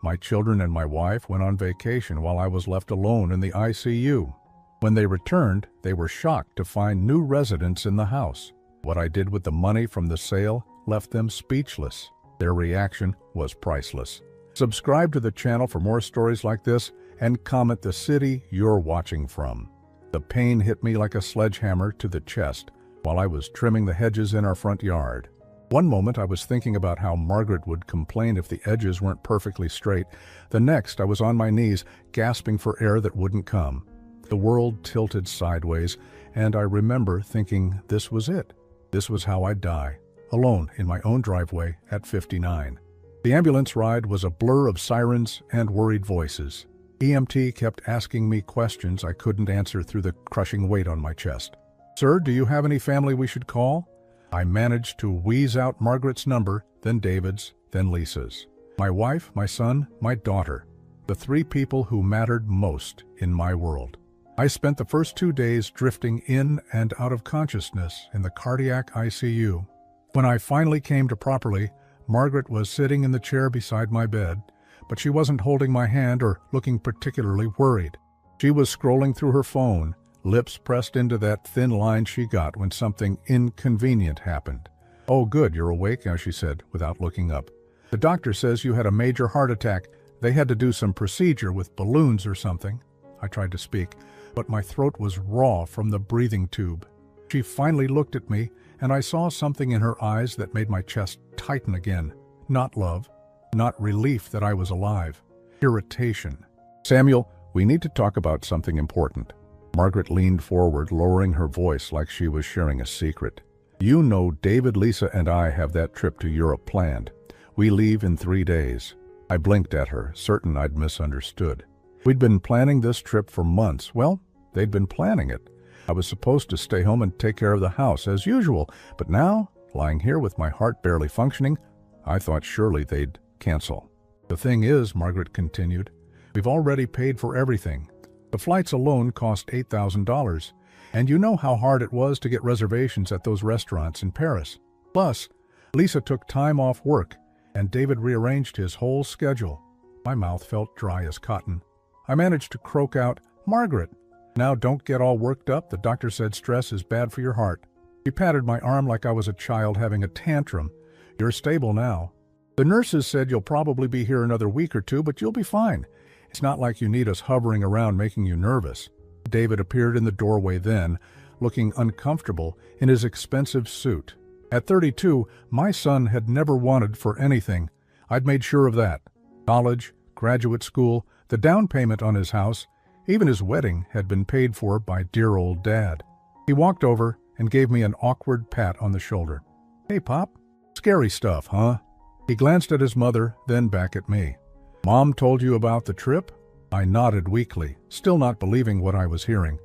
My children and my wife went on vacation while I was left alone in the ICU. When they returned, they were shocked to find new residents in the house. What I did with the money from the sale left them speechless. Their reaction was priceless. Subscribe to the channel for more stories like this and comment the city you're watching from. The pain hit me like a sledgehammer to the chest while I was trimming the hedges in our front yard. One moment I was thinking about how Margaret would complain if the edges weren't perfectly straight. The next I was on my knees, gasping for air that wouldn't come. The world tilted sideways, and I remember thinking this was it. This was how I'd die, alone in my own driveway at 59. The ambulance ride was a blur of sirens and worried voices. EMT kept asking me questions I couldn't answer through the crushing weight on my chest. "Sir, do you have any family we should call?" I managed to wheeze out Margaret's number, then David's, then Lisa's. My wife, my son, my daughter. The three people who mattered most in my world. I spent the first 2 days drifting in and out of consciousness in the cardiac ICU. When I finally came to properly, Margaret was sitting in the chair beside my bed, but she wasn't holding my hand or looking particularly worried. She was scrolling through her phone, lips pressed into that thin line she got when something inconvenient happened. "Oh, good, you're awake," she said, without looking up. "The doctor says you had a major heart attack. They had to do some procedure with balloons or something." I tried to speak, but my throat was raw from the breathing tube. She finally looked at me, and I saw something in her eyes that made my chest tighten again. Not love, not relief that I was alive. Irritation. "Samuel, we need to talk about something important." Margaret leaned forward, lowering her voice like she was sharing a secret. "You know David, Lisa, and I have that trip to Europe planned. We leave in 3 days." I blinked at her, certain I'd misunderstood. We'd been planning this trip for months. Well, they'd been planning it. I was supposed to stay home and take care of the house as usual, but now, lying here with my heart barely functioning, I thought surely they'd cancel. "The thing is," Margaret continued, "we've already paid for everything. The flights alone cost $8,000, and you know how hard it was to get reservations at those restaurants in Paris. Plus, Lisa took time off work, and David rearranged his whole schedule." My mouth felt dry as cotton. I managed to croak out, "Margaret, now don't get all worked up. The doctor said stress is bad for your heart." She patted my arm like I was a child having a tantrum. "You're stable now. The nurses said you'll probably be here another week or two, but you'll be fine. It's not like you need us hovering around making you nervous." David appeared in the doorway then, looking uncomfortable in his expensive suit. At 32, my son had never wanted for anything. I'd made sure of that. College, graduate school, the down payment on his house, even his wedding had been paid for by dear old Dad. He walked over and gave me an awkward pat on the shoulder. "Hey, Pop. Scary stuff, huh?" He glanced at his mother, then back at me. "Mom told you about the trip?" I nodded weakly, still not believing what I was hearing.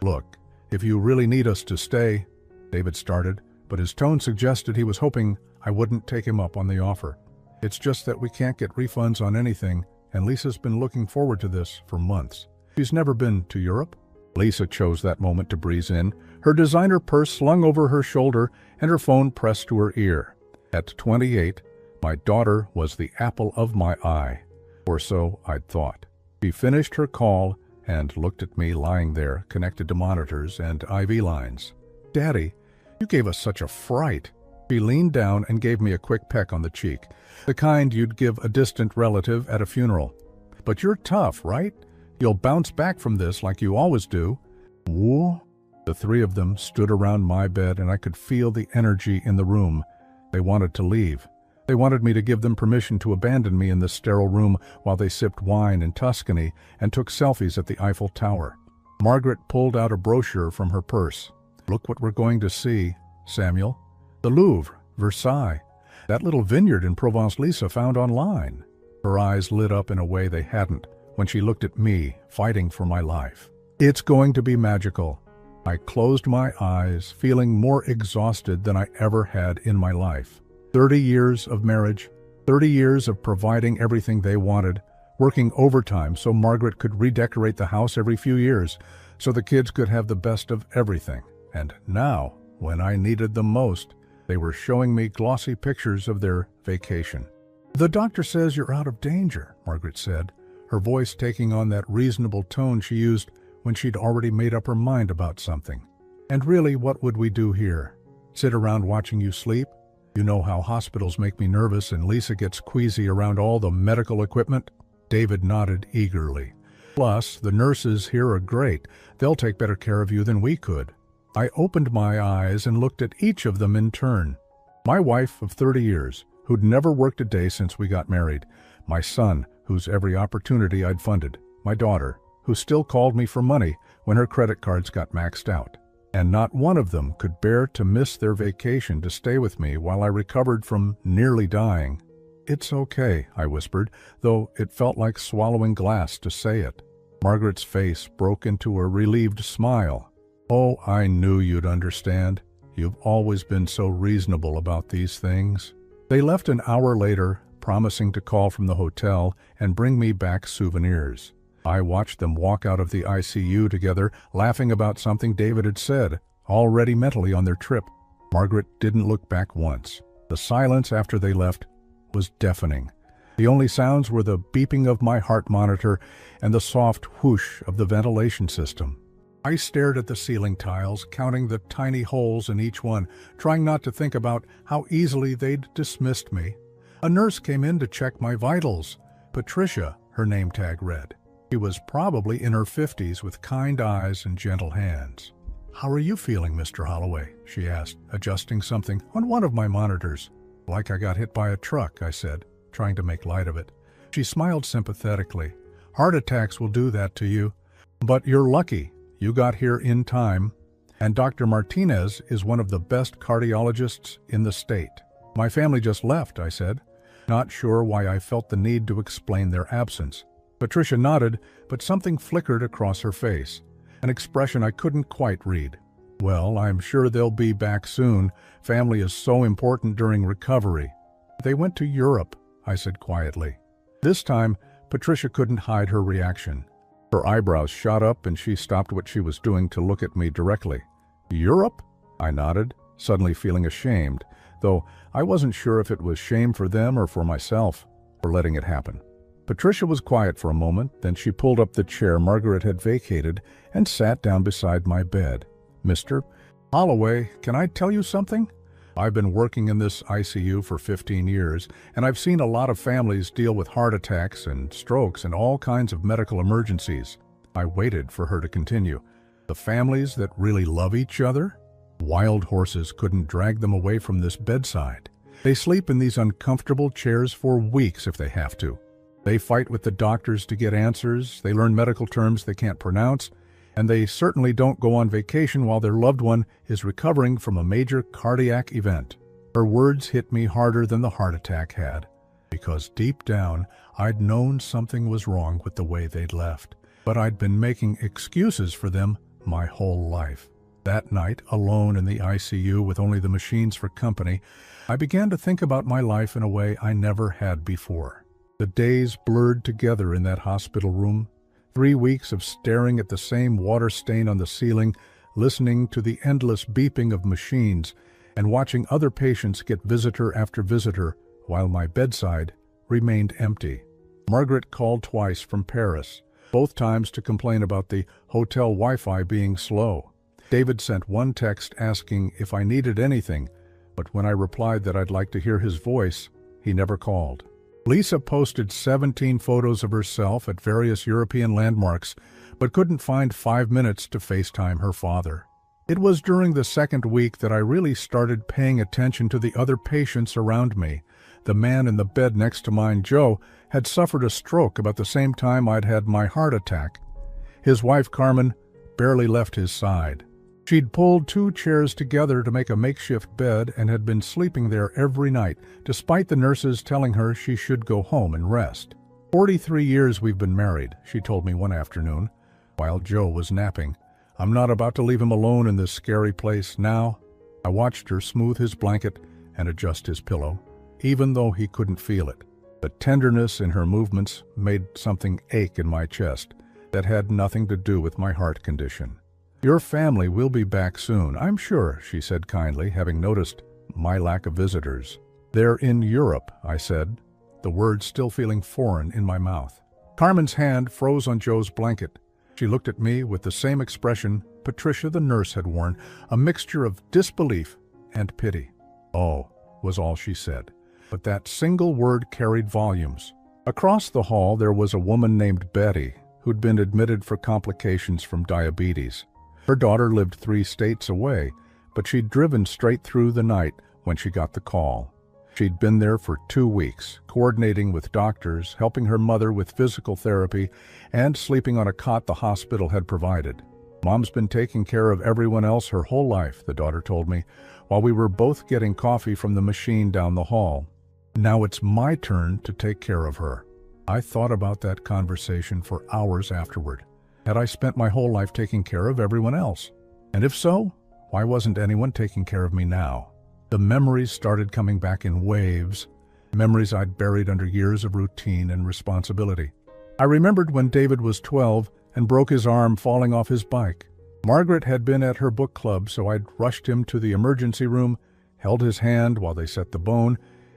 "Look, if you really need us to stay," David started, but his tone suggested he was hoping I wouldn't take him up on the offer. "It's just that we can't get refunds on anything, and Lisa's been looking forward to this for months. She's never been to Europe." Lisa chose that moment to breeze in, her designer purse slung over her shoulder and her phone pressed to her ear. At 28, my daughter was the apple of my eye. Or so I'd thought. She finished her call and looked at me lying there, connected to monitors and IV lines. "Daddy, you gave us such a fright." She leaned down and gave me a quick peck on the cheek, the kind you'd give a distant relative at a funeral. "But you're tough, right? You'll bounce back from this like you always do." "Whoa." The three of them stood around my bed and I could feel the energy in the room. They wanted to leave. They wanted me to give them permission to abandon me in this sterile room while they sipped wine in Tuscany and took selfies at the Eiffel Tower. Margaret pulled out a brochure from her purse. "Look what we're going to see, Samuel. The Louvre, Versailles, that little vineyard in Provence Lisa found online." Her eyes lit up in a way they hadn't when she looked at me, fighting for my life. "It's going to be magical." I closed my eyes, feeling more exhausted than I ever had in my life. 30 years of marriage, 30 years of providing everything they wanted, working overtime so Margaret could redecorate the house every few years, so the kids could have the best of everything. And now, when I needed them most, they were showing me glossy pictures of their vacation. "The doctor says you're out of danger," Margaret said, her voice taking on that reasonable tone she used when she'd already made up her mind about something. "And really, what would we do here? Sit around watching you sleep? You know how hospitals make me nervous and Lisa gets queasy around all the medical equipment." David nodded eagerly. "Plus, the nurses here are great. They'll take better care of you than we could." I opened my eyes and looked at each of them in turn. My wife of 30 years, who'd never worked a day since we got married. My son, whose every opportunity I'd funded. My daughter, who still called me for money when her credit cards got maxed out. And not one of them could bear to miss their vacation to stay with me while I recovered from nearly dying. "It's okay," I whispered, though it felt like swallowing glass to say it. Margaret's face broke into a relieved smile. "Oh, I knew you'd understand. You've always been so reasonable about these things." They left an hour later, promising to call from the hotel and bring me back souvenirs. I watched them walk out of the ICU together, laughing about something David had said, already mentally on their trip. Margaret didn't look back once. The silence after they left was deafening. The only sounds were the beeping of my heart monitor and the soft whoosh of the ventilation system. I stared at the ceiling tiles, counting the tiny holes in each one, trying not to think about how easily they'd dismissed me. A nurse came in to check my vitals. Patricia, her name tag read. She was probably in her 50s with kind eyes and gentle hands. "How are you feeling, Mr. Holloway?" she asked, adjusting something on one of my monitors. "Like I got hit by a truck," I said, trying to make light of it. She smiled sympathetically. "Heart attacks will do that to you. But you're lucky. You got here in time. And Dr. Martinez is one of the best cardiologists in the state." "My family just left," I said, not sure why I felt the need to explain their absence. Patricia nodded, but something flickered across her face, an expression I couldn't quite read. "Well, I'm sure they'll be back soon. Family is so important during recovery." "They went to Europe," I said quietly. This time, Patricia couldn't hide her reaction. Her eyebrows shot up and she stopped what she was doing to look at me directly. "Europe?" I nodded, suddenly feeling ashamed, though I wasn't sure if it was shame for them or for myself for letting it happen. Patricia was quiet for a moment, then she pulled up the chair Margaret had vacated and sat down beside my bed. "Mr. Holloway, can I tell you something? I've been working in this ICU for 15 years, and I've seen a lot of families deal with heart attacks and strokes and all kinds of medical emergencies." I waited for her to continue. "The families that really love each other? Wild horses couldn't drag them away from this bedside. They sleep in these uncomfortable chairs for weeks if they have to. They fight with the doctors to get answers, they learn medical terms they can't pronounce, and they certainly don't go on vacation while their loved one is recovering from a major cardiac event." Her words hit me harder than the heart attack had, because deep down I'd known something was wrong with the way they'd left, but I'd been making excuses for them my whole life. That night, alone in the ICU with only the machines for company, I began to think about my life in a way I never had before. The days blurred together in that hospital room. 3 weeks of staring at the same water stain on the ceiling, listening to the endless beeping of machines, and watching other patients get visitor after visitor while my bedside remained empty. Margaret called twice from Paris, both times to complain about the hotel Wi-Fi being slow. David sent one text asking if I needed anything, but when I replied that I'd like to hear his voice, he never called. Lisa posted 17 photos of herself at various European landmarks, but couldn't find 5 minutes to FaceTime her father. It was during the second week that I really started paying attention to the other patients around me. The man in the bed next to mine, Joe, had suffered a stroke about the same time I'd had my heart attack. His wife, Carmen, barely left his side. She'd pulled 2 chairs together to make a makeshift bed and had been sleeping there every night, despite the nurses telling her she should go home and rest. 43 years we've been married, she told me one afternoon, while Joe was napping. "I'm not about to leave him alone in this scary place now." I watched her smooth his blanket and adjust his pillow, even though he couldn't feel it. The tenderness in her movements made something ache in my chest that had nothing to do with my heart condition. "Your family will be back soon, I'm sure," she said kindly, having noticed my lack of visitors. "They're in Europe," I said, the words still feeling foreign in my mouth. Carmen's hand froze on Joe's blanket. She looked at me with the same expression Patricia the nurse had worn, a mixture of disbelief and pity. "Oh," was all she said, but that single word carried volumes. Across the hall there was a woman named Betty who'd been admitted for complications from diabetes. Her daughter lived 3 states away, but she'd driven straight through the night when she got the call. She'd been there for 2 weeks, coordinating with doctors, helping her mother with physical therapy, and sleeping on a cot the hospital had provided. "Mom's been taking care of everyone else her whole life," the daughter told me, while we were both getting coffee from the machine down the hall. "Now it's my turn to take care of her." I thought about that conversation for hours afterward. Had I spent my whole life taking care of everyone else? And if so, why wasn't anyone taking care of me now? The memories started coming back in waves, memories I'd buried under years of routine and responsibility. I remembered when David was 12 and broke his arm falling off his bike. Margaret had been at her book club, so I'd rushed him to the emergency room, held his hand while they set the bone,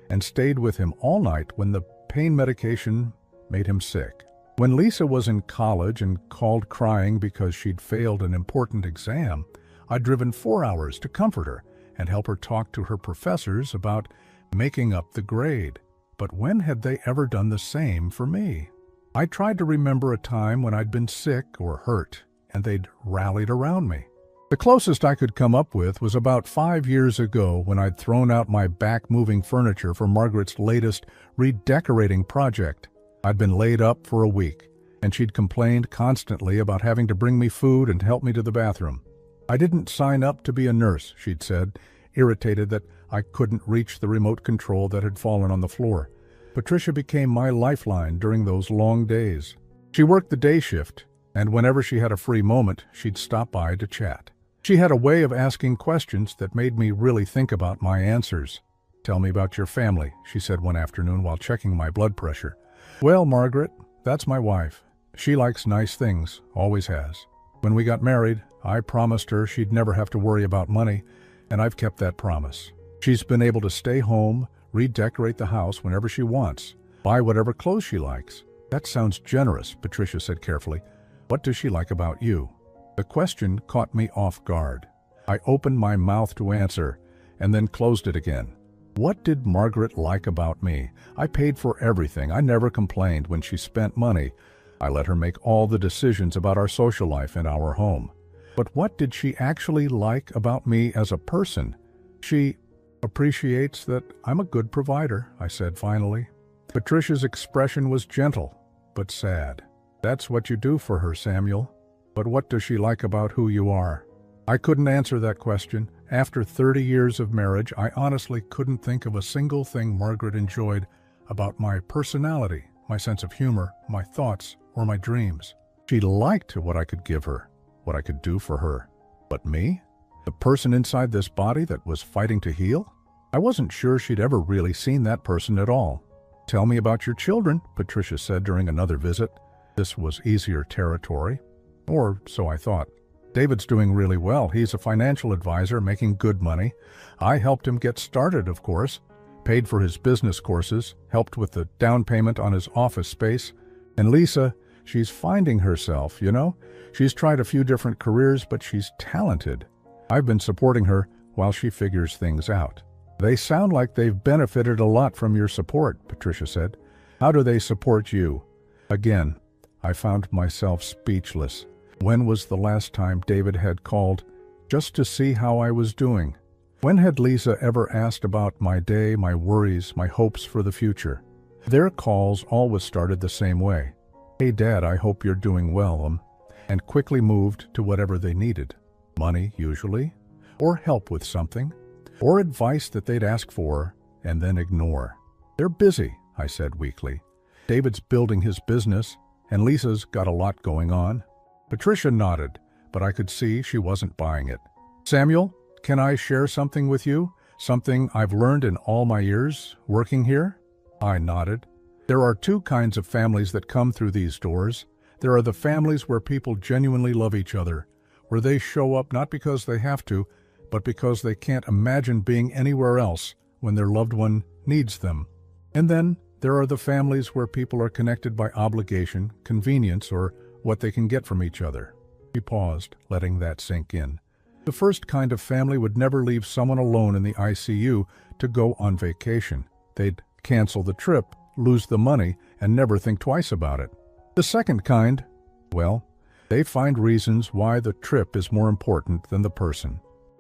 and stayed with him all night when the pain medication made him sick. When Lisa was in college and called crying because she'd failed an important exam, I'd driven 4 hours to comfort her and help her talk to her professors about making up the grade. But when had they ever done the same for me? I tried to remember a time when I'd been sick or hurt, and they'd rallied around me. The closest I could come up with was about 5 years ago when I'd thrown out my back-moving furniture for Margaret's latest redecorating project. I'd been laid up for a week, and she'd complained constantly about having to bring me food and help me to the bathroom. I didn't sign up to be a nurse, she'd said, irritated that I couldn't reach the remote control that had fallen on the floor. Patricia became my lifeline during those long days. She worked the day shift, and whenever she had a free moment, she'd stop by to chat. She had a way of asking questions that made me really think about my answers. "Tell me about your family," she said one afternoon while checking my blood pressure. "Well, Margaret, that's my wife. She likes nice things, always has. When we got married, I promised her she'd never have to worry about money, and I've kept that promise. She's been able to stay home, redecorate the house whenever she wants, buy whatever clothes she likes." "That sounds generous," Patricia said carefully. "What does she like about you?" The question caught me off guard. I opened my mouth to answer, and then closed it again. What did Margaret like about me? I paid for everything. I never complained when she spent money. I let her make all the decisions about our social life and our home. But what did she actually like about me as a person? "She appreciates that I'm a good provider," I said finally. Patricia's expression was gentle, but sad. "That's what you do for her, Samuel. But what does she like about who you are?" I couldn't answer that question. After 30 years of marriage, I honestly couldn't think of a single thing Margaret enjoyed about my personality, my sense of humor, my thoughts, or my dreams. She liked what I could give her, what I could do for her. But me? The person inside this body that was fighting to heal? I wasn't sure she'd ever really seen that person at all. "Tell me about your children," Patricia said during another visit. This was easier territory. Or so I thought. "David's doing really well. He's a financial advisor making good money. I helped him get started, of course. Paid for his business courses, helped with the down payment on his office space. And Lisa, she's finding herself, you know? She's tried a few different careers, but she's talented. I've been supporting her while she figures things out." "They sound like they've benefited a lot from your support," Patricia said. "How do they support you?" Again, I found myself speechless. When was the last time David had called just to see how I was doing? When had Lisa ever asked about my day, my worries, my hopes for the future? Their calls always started the same way. "Hey Dad, I hope you're doing well," and quickly moved to whatever they needed. Money, usually, or help with something, or advice that they'd ask for and then ignore. "They're busy," I said weakly. "David's building his business, and Lisa's got a lot going on." Patricia nodded, but I could see she wasn't buying it. "Samuel, can I share something with you? Something I've learned in all my years working here?" I nodded. "There are 2 kinds of families that come through these doors. There are the families where people genuinely love each other, where they show up not because they have to, but because they can't imagine being anywhere else when their loved one needs them. And then there are the families where people are connected by obligation, convenience, or what they can get from each other. He paused, letting that sink in. The first kind of family would never leave someone alone in the ICU to go on vacation. They'd cancel the trip, lose the money, and never think twice about it. The second kind, well, they find reasons why the trip is more important than the person.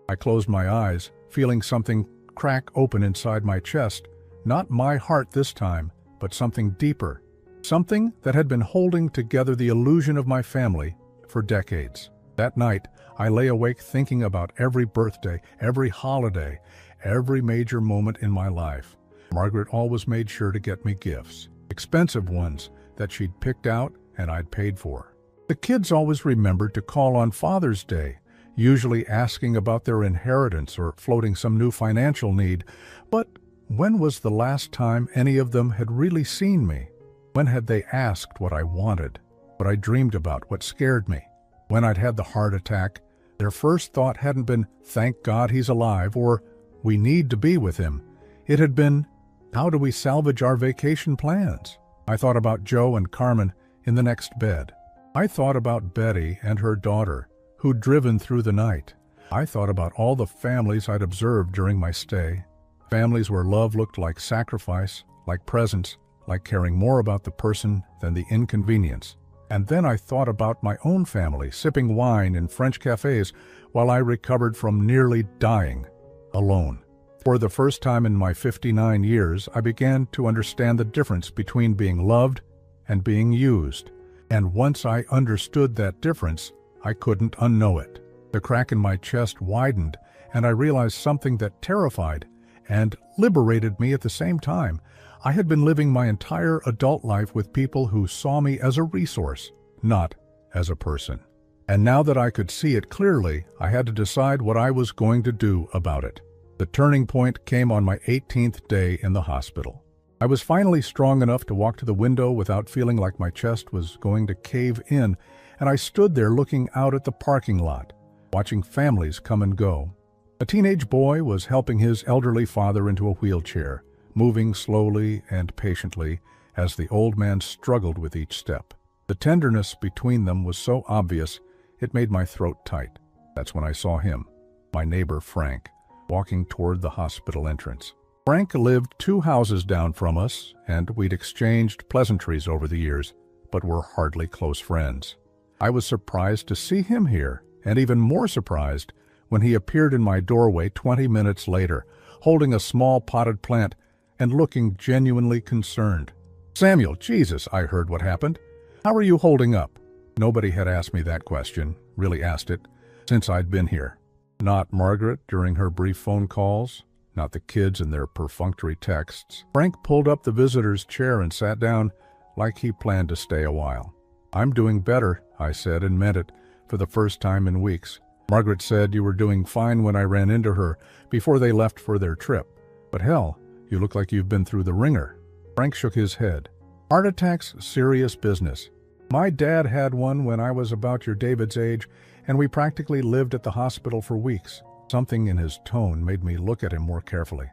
I closed my eyes, feeling something crack open inside my chest. Not my heart this time, but something deeper. Something that had been holding together the illusion of my family for decades. That night, I lay awake thinking about every birthday, every holiday, every major moment in my life. Margaret always made sure to get me gifts, expensive ones that she'd picked out and I'd paid for. The kids always remembered to call on Father's Day, usually asking about their inheritance or floating some new financial need. But when was the last time any of them had really seen me? When had they asked what I wanted, what I dreamed about, what scared me? When I'd had the heart attack, their first thought hadn't been, "Thank God he's alive," or "We need to be with him." It had been, "How do we salvage our vacation plans?" I thought about Joe and Carmen in the next bed. I thought about Betty and her daughter, who'd driven through the night. I thought about all the families I'd observed during my stay. Families where love looked like sacrifice, like presence, like caring more about the person than the inconvenience. And then I thought about my own family, sipping wine in French cafes while I recovered from nearly dying, alone. For the first time in my 59 years, I began to understand the difference between being loved and being used. And once I understood that difference, I couldn't unknow it. The crack in my chest widened, and I realized something that terrified and liberated me at the same time. I had been living my entire adult life with people who saw me as a resource, not as a person. And now that I could see it clearly, I had to decide what I was going to do about it. The turning point came on my 18th day in the hospital. I was finally strong enough to walk to the window without feeling like my chest was going to cave in, and I stood there looking out at the parking lot, watching families come and go. A teenage boy was helping his elderly father into a wheelchair, moving slowly and patiently as the old man struggled with each step. The tenderness between them was so obvious, it made my throat tight. That's when I saw him, my neighbor Frank, walking toward the hospital entrance. Frank lived 2 houses down from us, and we'd exchanged pleasantries over the years, but were hardly close friends. I was surprised to see him here, and even more surprised when he appeared in my doorway 20 minutes later, holding a small potted plant and looking genuinely concerned. "Samuel, Jesus," I heard what happened. "How are you holding up?" Nobody had asked me that question, really asked it, since I'd been here. Not Margaret during her brief phone calls, not the kids in their perfunctory texts. Frank pulled up the visitor's chair and sat down like he planned to stay a while. "I'm doing better," I said, and meant it, for the first time in weeks. "Margaret said you were doing fine when I ran into her before they left for their trip. But hell, you look like you've been through the ringer." Frank shook his head. "Heart attack's serious business. My dad had one when I was about your David's age, and we practically lived at the hospital for weeks." Something in his tone made me look at him more carefully.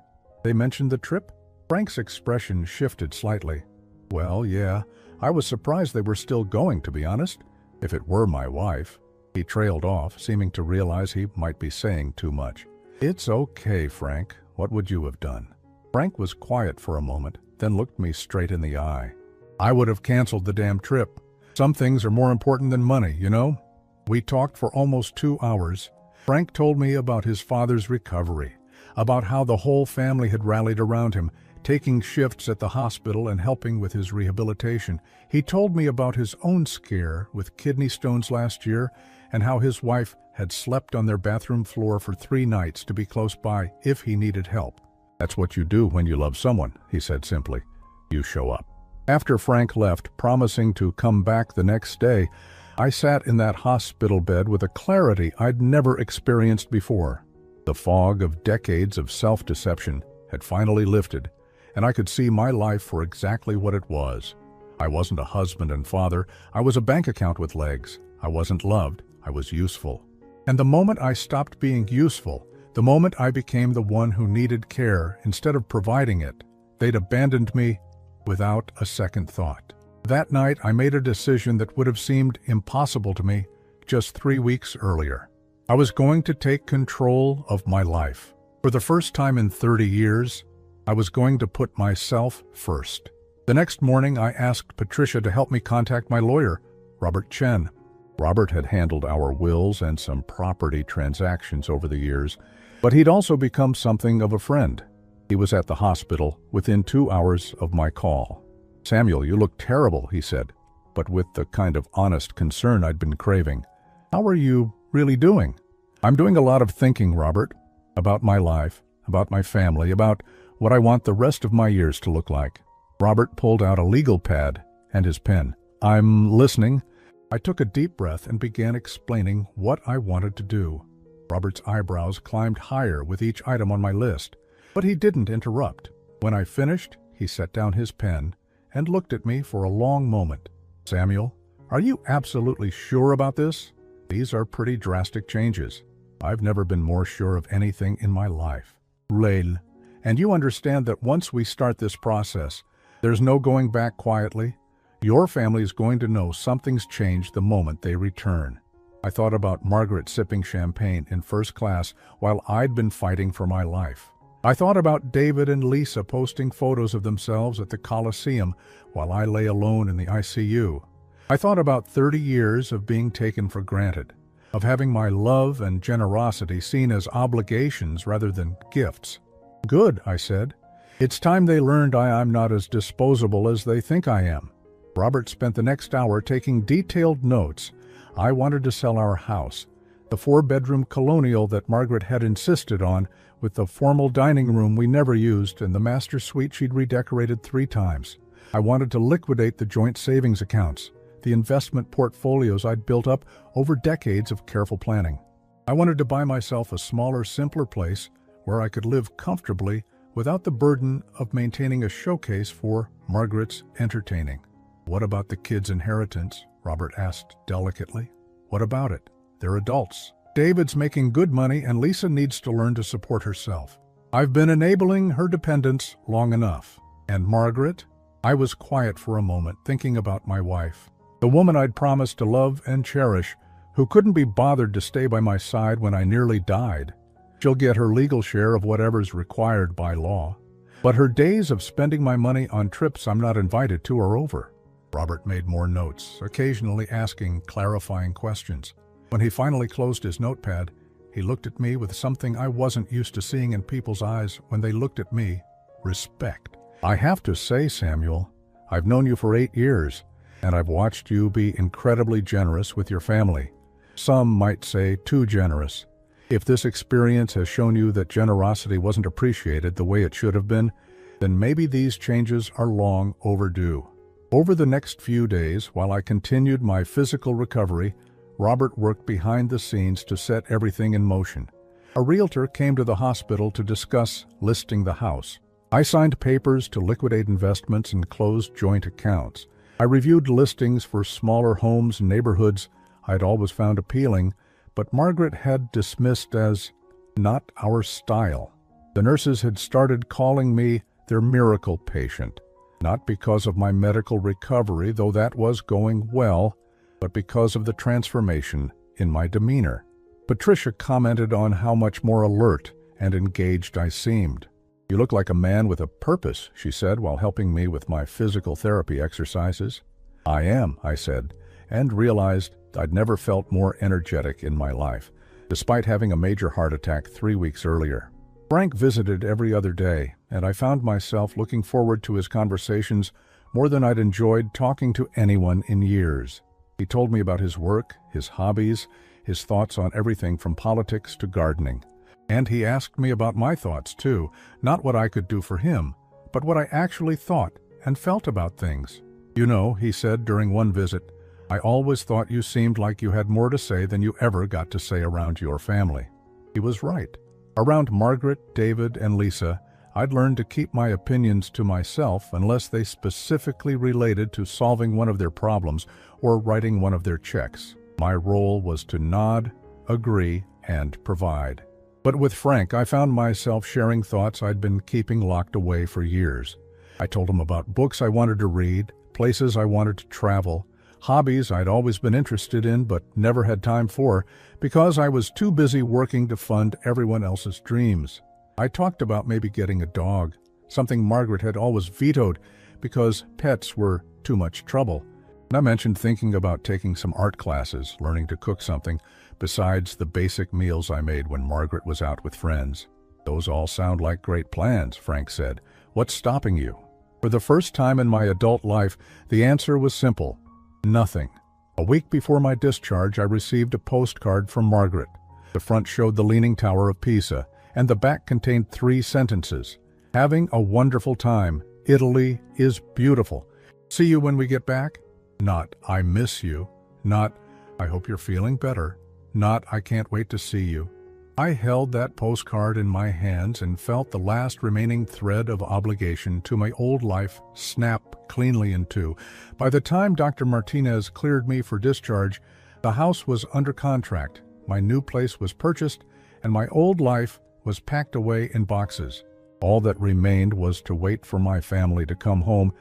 "They mentioned the trip?" Frank's expression shifted slightly. "Well, yeah, I was surprised they were still going, to be honest. If it were my wife." He trailed off, seeming to realize he might be saying too much. "It's okay, Frank. What would you have done?" Frank was quiet for a moment, then looked me straight in the eye. "I would have canceled the damn trip. Some things are more important than money, you know?" We talked for almost 2 hours. Frank told me about his father's recovery, about how the whole family had rallied around him, taking shifts at the hospital and helping with his rehabilitation. He told me about his own scare with kidney stones last year and how his wife had slept on their bathroom floor for 3 nights to be close by if he needed help. "That's what you do when you love someone," he said simply. "You show up." After Frank left, promising to come back the next day, I sat in that hospital bed with a clarity I'd never experienced before. The fog of decades of self-deception had finally lifted, and I could see my life for exactly what it was. I wasn't a husband and father. I was a bank account with legs. I wasn't loved. I was useful. And the moment I stopped being useful, the moment I became the one who needed care instead of providing it, they'd abandoned me without a second thought. That night, I made a decision that would have seemed impossible to me just 3 weeks earlier. I was going to take control of my life. For the first time in 30 years, I was going to put myself first. The next morning, I asked Patricia to help me contact my lawyer, Robert Chen. Robert had handled our wills and some property transactions over the years, but he'd also become something of a friend. He was at the hospital within 2 hours of my call. "Samuel, you look terrible," he said, but with the kind of honest concern I'd been craving. "How are you really doing?" "I'm doing a lot of thinking, Robert, about my life, about my family, about what I want the rest of my years to look like." Robert pulled out a legal pad and his pen. "I'm listening." I took a deep breath and began explaining what I wanted to do. Robert's eyebrows climbed higher with each item on my list, but he didn't interrupt. When I finished, he set down his pen and looked at me for a long moment. "Samuel, are you absolutely sure about this? These are pretty drastic changes. I've never been more sure of anything in my life." "Leil, and you understand that once we start this process, there's no going back quietly? Your family is going to know something's changed the moment they return." I thought about Margaret sipping champagne in first class while I'd been fighting for my life. I thought about David and Lisa posting photos of themselves at the Coliseum while I lay alone in the ICU. I thought about 30 years of being taken for granted, of having my love and generosity seen as obligations rather than gifts. "Good," I said. "It's time they learned I'm not as disposable as they think I am." Robert spent the next hour taking detailed notes. I wanted to sell our house, the 4-bedroom colonial that Margaret had insisted on, with the formal dining room we never used and the master suite she'd redecorated 3 times. I wanted to liquidate the joint savings accounts, the investment portfolios I'd built up over decades of careful planning. I wanted to buy myself a smaller, simpler place where I could live comfortably without the burden of maintaining a showcase for Margaret's entertaining. "What about the kids' inheritance?" Robert asked delicately. "What about it? They're adults. David's making good money and Lisa needs to learn to support herself. I've been enabling her dependence long enough. And Margaret?" I was quiet for a moment, thinking about my wife, the woman I'd promised to love and cherish, who couldn't be bothered to stay by my side when I nearly died. She'll get her legal share of whatever's required by law. But her days of spending my money on trips I'm not invited to are over. Robert made more notes, occasionally asking clarifying questions. When he finally closed his notepad, he looked at me with something I wasn't used to seeing in people's eyes when they looked at me: respect. "I have to say, Samuel, I've known you for 8 years, and I've watched you be incredibly generous with your family. Some might say too generous. If this experience has shown you that generosity wasn't appreciated the way it should have been, then maybe these changes are long overdue." Over the next few days, while I continued my physical recovery, Robert worked behind the scenes to set everything in motion. A realtor came to the hospital to discuss listing the house. I signed papers to liquidate investments and close joint accounts. I reviewed listings for smaller homes and neighborhoods I'd always found appealing, but Margaret had dismissed as not our style. The nurses had started calling me their miracle patient. Not because of my medical recovery, though that was going well, but because of the transformation in my demeanor. Patricia commented on how much more alert and engaged I seemed. "You look like a man with a purpose," she said while helping me with my physical therapy exercises. "I am," I said, and realized I'd never felt more energetic in my life, despite having a major heart attack 3 weeks earlier. Frank visited every other day, and I found myself looking forward to his conversations more than I'd enjoyed talking to anyone in years. He told me about his work, his hobbies, his thoughts on everything from politics to gardening. And he asked me about my thoughts too, not what I could do for him, but what I actually thought and felt about things. "You know," he said during one visit, "I always thought you seemed like you had more to say than you ever got to say around your family." He was right. Around Margaret, David, and Lisa, I'd learned to keep my opinions to myself unless they specifically related to solving one of their problems or writing one of their checks. My role was to nod, agree, and provide. But with Frank, I found myself sharing thoughts I'd been keeping locked away for years. I told him about books I wanted to read, places I wanted to travel, hobbies I'd always been interested in but never had time for because I was too busy working to fund everyone else's dreams. I talked about maybe getting a dog, something Margaret had always vetoed because pets were too much trouble. And I mentioned thinking about taking some art classes, learning to cook something besides the basic meals I made when Margaret was out with friends. "Those all sound like great plans," Frank said. "What's stopping you?" For the first time in my adult life, the answer was simple: nothing. A week before my discharge, I received a postcard from Margaret. The front showed the Leaning Tower of Pisa, and the back contained 3 sentences. "Having a wonderful time. Italy is beautiful. See you when we get back." Not "I miss you." Not "I hope you're feeling better." Not "I can't wait to see you." I held that postcard in my hands and felt the last remaining thread of obligation to my old life snap cleanly in two. By the time Dr. Martinez cleared me for discharge, the house was under contract, my new place was purchased, and my old life was packed away in boxes. All that remained was to wait for my family to come home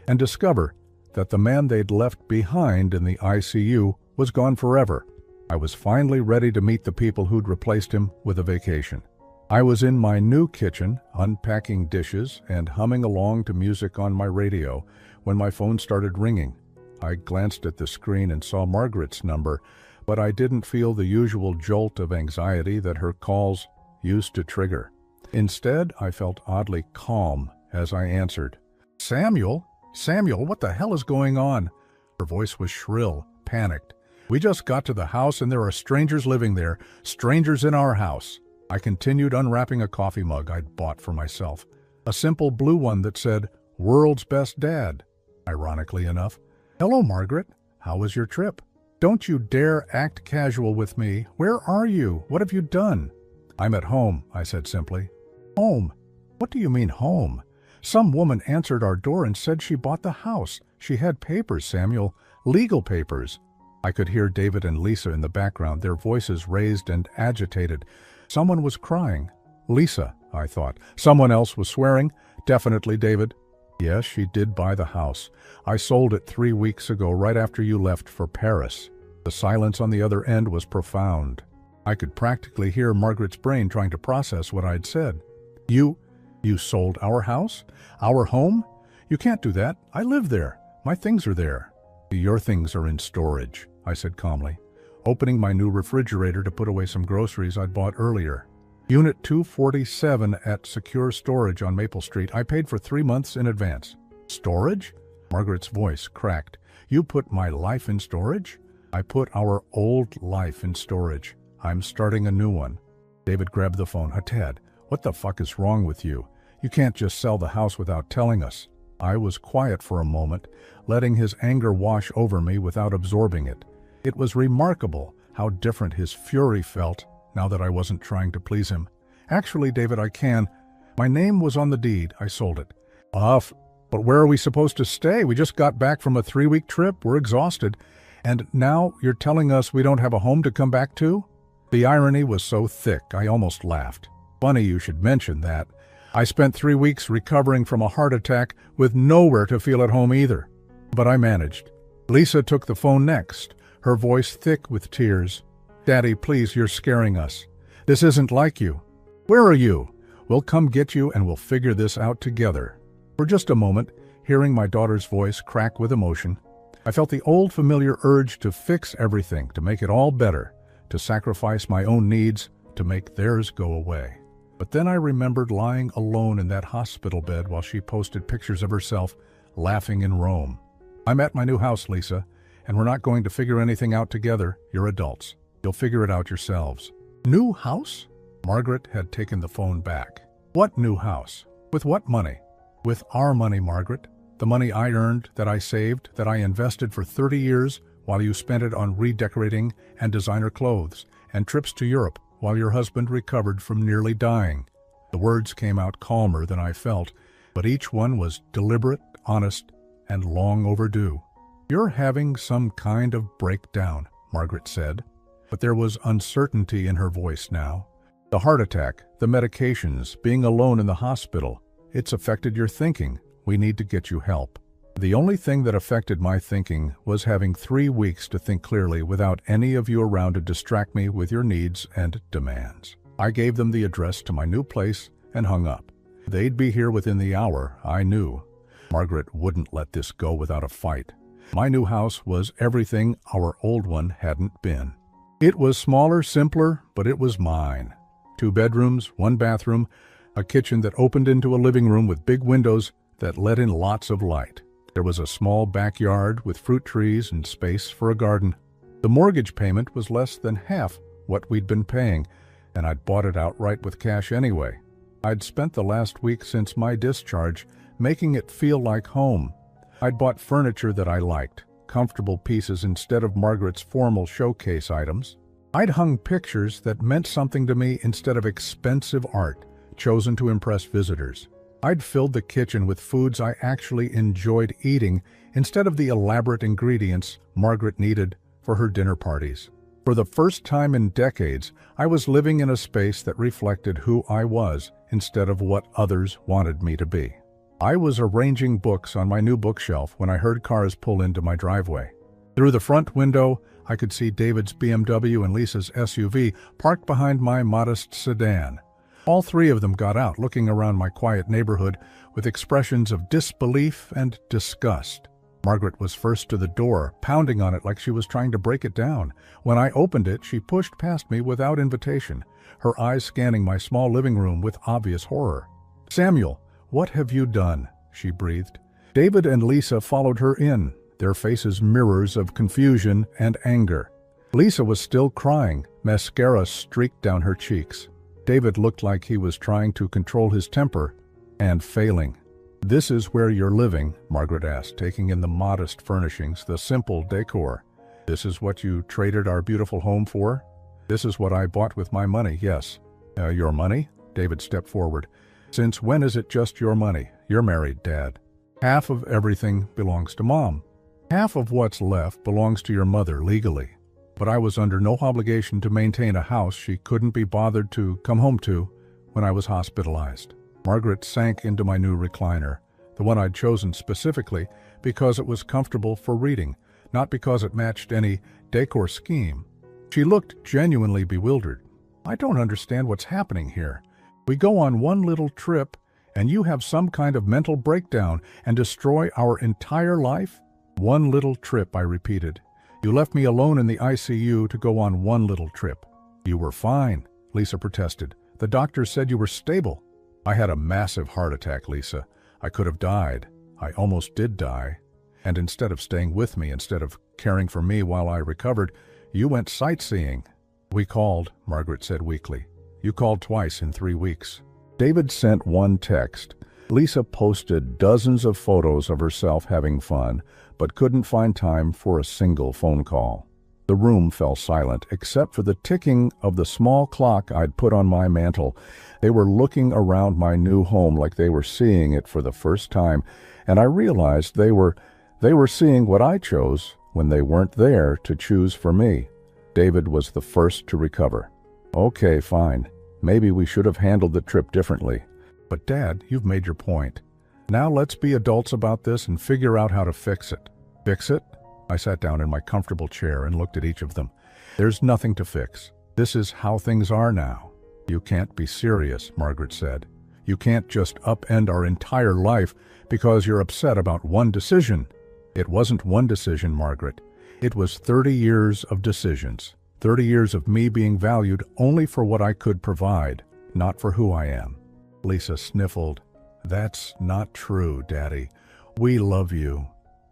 and discover that the man they'd left behind in the ICU was gone forever. I was finally ready to meet the people who'd replaced him with a vacation. I was in my new kitchen, unpacking dishes and humming along to music on my radio when my phone started ringing. I glanced at the screen and saw Margaret's number, but I didn't feel the usual jolt of anxiety that her calls used to trigger. Instead, I felt oddly calm as I answered. "Samuel? Samuel, what the hell is going on?" Her voice was shrill, panicked. "We just got to the house and there are strangers living there, strangers in our house." I continued unwrapping a coffee mug I'd bought for myself, a simple blue one that said, "World's Best Dad," ironically enough. "Hello, Margaret. How was your trip? Don't you dare act casual with me. Where are you? What have you done?" "I'm at home," I said simply. "Home? What do you mean home? Some woman answered our door and said she bought the house. She had papers, Samuel, legal papers." I could hear David and Lisa in the background, their voices raised and agitated. Someone was crying. Lisa, I thought. Someone else was swearing. Definitely David. "Yes, she did buy the house. I sold it 3 weeks ago, right after you left for Paris." The silence on the other end was profound. I could practically hear Margaret's brain trying to process what I'd said. You sold our house? Our home? You can't do that. I live there. My things are there." "Your things are in storage," I said calmly, opening my new refrigerator to put away some groceries I'd bought earlier. "Unit 247 at Secure Storage on Maple Street. I paid for 3 months in advance." "Storage?" Margaret's voice cracked. "You put my life in storage?" "I put our old life in storage. I'm starting a new one." David grabbed the phone. "Ted, what the fuck is wrong with you? You can't just sell the house without telling us." I was quiet for a moment, letting his anger wash over me without absorbing it. It was remarkable how different his fury felt now that I wasn't trying to please him. "Actually, David, I can. My name was on the deed. I sold it." But where are we supposed to stay? We just got back from a 3-week trip. We're exhausted. And now you're telling us we don't have a home to come back to?" The irony was so thick, I almost laughed. "Funny you should mention that. I spent 3 weeks recovering from a heart attack with nowhere to feel at home either. But I managed." Lisa took the phone next, her voice thick with tears. "Daddy, please, you're scaring us. This isn't like you." "Where are you? We'll come get you and we'll figure this out together." For just a moment, hearing my daughter's voice crack with emotion, I felt the old familiar urge to fix everything, to make it all better, to sacrifice my own needs, to make theirs go away. But then I remembered lying alone in that hospital bed while she posted pictures of herself laughing in Rome. "I'm at my new house, Lisa, and we're not going to figure anything out together. You're adults. You'll figure it out yourselves." "New house?" Margaret had taken the phone back. "What new house? With what money?" "With our money, Margaret. The money I earned, that I saved, that I invested for 30 years while you spent it on redecorating and designer clothes and trips to Europe while your husband recovered from nearly dying." The words came out calmer than I felt, but each one was deliberate, honest, and long overdue. "You're having some kind of breakdown," Margaret said, but there was uncertainty in her voice now. "The heart attack, the medications, being alone in the hospital, it's affected your thinking. We need to get you help." The only thing that affected my thinking was having 3 weeks to think clearly without any of you around to distract me with your needs and demands. I gave them the address to my new place and hung up. They'd be here within the hour, I knew. Margaret wouldn't let this go without a fight. My new house was everything our old one hadn't been. It was smaller, simpler, but it was mine. 2 bedrooms, 1 bathroom, a kitchen that opened into a living room with big windows that let in lots of light. There was a small backyard with fruit trees and space for a garden. The mortgage payment was less than half what we'd been paying, and I'd bought it outright with cash anyway. I'd spent the last week since my discharge making it feel like home. I'd bought furniture that I liked, comfortable pieces instead of Margaret's formal showcase items. I'd hung pictures that meant something to me instead of expensive art, chosen to impress visitors. I'd filled the kitchen with foods I actually enjoyed eating instead of the elaborate ingredients Margaret needed for her dinner parties. For the first time in decades, I was living in a space that reflected who I was instead of what others wanted me to be. I was arranging books on my new bookshelf when I heard cars pull into my driveway. Through the front window, I could see David's BMW and Lisa's SUV parked behind my modest sedan. All 3 of them got out, looking around my quiet neighborhood with expressions of disbelief and disgust. Margaret was first to the door, pounding on it like she was trying to break it down. When I opened it, she pushed past me without invitation, her eyes scanning my small living room with obvious horror. "Samuel, what have you done?" she breathed. David and Lisa followed her in, their faces mirrors of confusion and anger. Lisa was still crying, mascara streaked down her cheeks. David looked like he was trying to control his temper and failing. "This is where you're living?" Margaret asked, taking in the modest furnishings, the simple decor. "This is what you traded our beautiful home for?" "This is what I bought with my money, yes." Your money?" David stepped forward. "Since when is it just your money? You're married, Dad." "Half of everything belongs to Mom. Half of what's left belongs to your mother legally. But I was under no obligation to maintain a house she couldn't be bothered to come home to when I was hospitalized." Margaret sank into my new recliner, the one I'd chosen specifically because it was comfortable for reading, not because it matched any decor scheme. She looked genuinely bewildered. "I don't understand what's happening here. We go on one little trip, and you have some kind of mental breakdown and destroy our entire life?" "One little trip," I repeated. "You left me alone in the ICU to go on one little trip." "You were fine," Lisa protested. "The doctor said you were stable." "I had a massive heart attack, Lisa. I could have died. I almost did die. And instead of staying with me, instead of caring for me while I recovered, you went sightseeing." "We called," Margaret said weakly. "You called twice in 3 weeks." David sent one text. Lisa posted dozens of photos of herself having fun, but couldn't find time for a single phone call. The room fell silent, except for the ticking of the small clock I'd put on my mantel. They were looking around my new home like they were seeing it for the first time, and I realized they were seeing what I chose when they weren't there to choose for me. David was the first to recover. "Okay, fine. Maybe we should have handled the trip differently. But Dad, you've made your point. Now let's be adults about this and figure out how to fix it." "Fix it?" I sat down in my comfortable chair and looked at each of them. "There's nothing to fix. This is how things are now." "You can't be serious," Margaret said. "You can't just upend our entire life because you're upset about one decision." "It wasn't one decision, Margaret. It was 30 years of decisions. 30 years of me being valued only for what I could provide, not for who I am." Lisa sniffled. "That's not true, Daddy. We love you."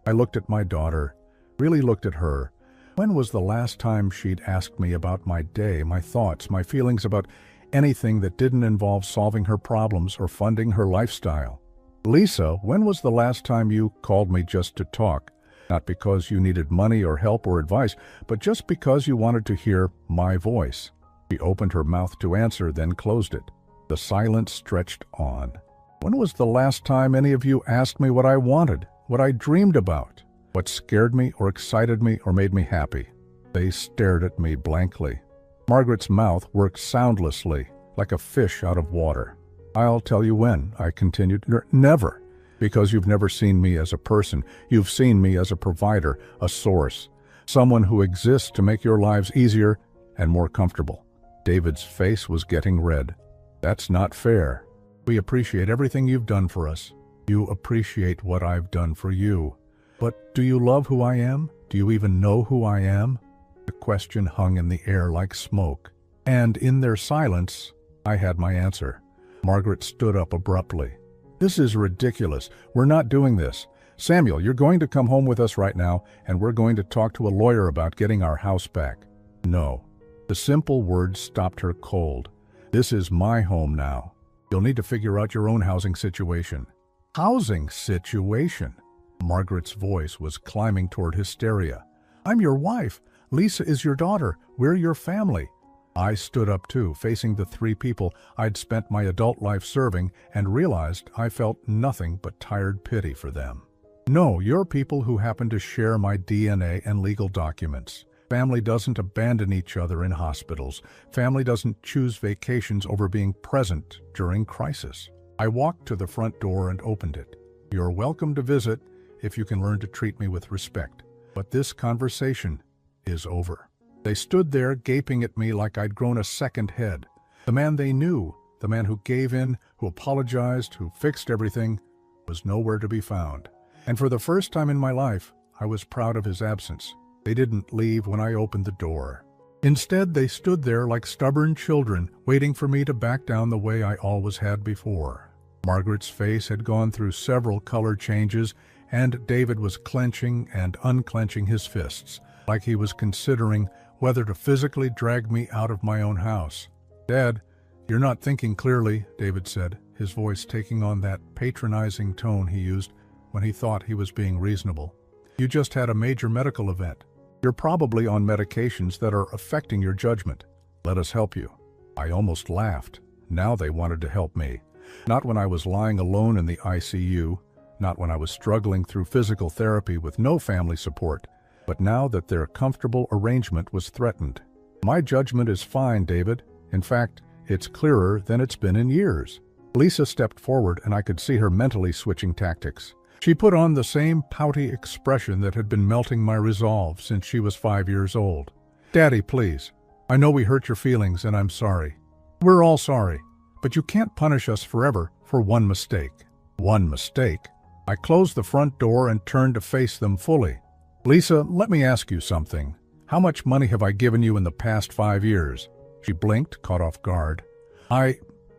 I looked at my daughter, really looked at her. When was the last time she'd asked me about my day, my thoughts, my feelings about anything that didn't involve solving her problems or funding her lifestyle? "Lisa, when was the last time you called me just to talk? Not because you needed money or help or advice, but just because you wanted to hear my voice." She opened her mouth to answer, then closed it. The silence stretched on. "When was the last time any of you asked me what I wanted, what I dreamed about, what scared me or excited me or made me happy?" They stared at me blankly. Margaret's mouth worked soundlessly, like a fish out of water. "I'll tell you when," I continued. "Never. Because you've never seen me as a person. You've seen me as a provider, a source, someone who exists to make your lives easier and more comfortable. David's face was getting red. That's not fair. We appreciate everything you've done for us. You appreciate what I've done for you. But do you love who I am? Do you even know who I am? The question hung in the air like smoke. And in their silence, I had my answer. Margaret stood up abruptly. This is ridiculous. We're not doing this. Samuel, you're going to come home with us right now, and we're going to talk to a lawyer about getting our house back. No. The simple words stopped her cold. This is my home now. You'll need to figure out your own housing situation. Housing situation? Margaret's voice was climbing toward hysteria. I'm your wife. Lisa is your daughter. We're your family. I stood up too, facing the three people I'd spent my adult life serving, and realized I felt nothing but tired pity for them. No, you're people who happen to share my DNA and legal documents. Family doesn't abandon each other in hospitals. Family doesn't choose vacations over being present during crisis. I walked to the front door and opened it. You're welcome to visit if you can learn to treat me with respect. But this conversation is over. They stood there gaping at me like I'd grown a second head. The man they knew, the man who gave in, who apologized, who fixed everything, was nowhere to be found. And for the first time in my life, I was proud of his absence. They didn't leave when I opened the door. Instead, they stood there like stubborn children, waiting for me to back down the way I always had before. Margaret's face had gone through several color changes, and David was clenching and unclenching his fists, like he was considering whether to physically drag me out of my own house. Dad, you're not thinking clearly, David said, his voice taking on that patronizing tone he used when he thought he was being reasonable. You just had a major medical event. You're probably on medications that are affecting your judgment. Let us help you. I almost laughed. Now they wanted to help me. Not when I was lying alone in the ICU, not when I was struggling through physical therapy with no family support, but now that their comfortable arrangement was threatened. My judgment is fine, David. In fact, it's clearer than it's been in years. Lisa stepped forward, and I could see her mentally switching tactics. She put on the same pouty expression that had been melting my resolve since she was 5 years old. Daddy, please. I know we hurt your feelings, and I'm sorry. We're all sorry, but you can't punish us forever for one mistake. One mistake? I closed the front door and turned to face them fully. Lisa, let me ask you something. How much money have I given you in the past 5 years? She blinked, caught off guard.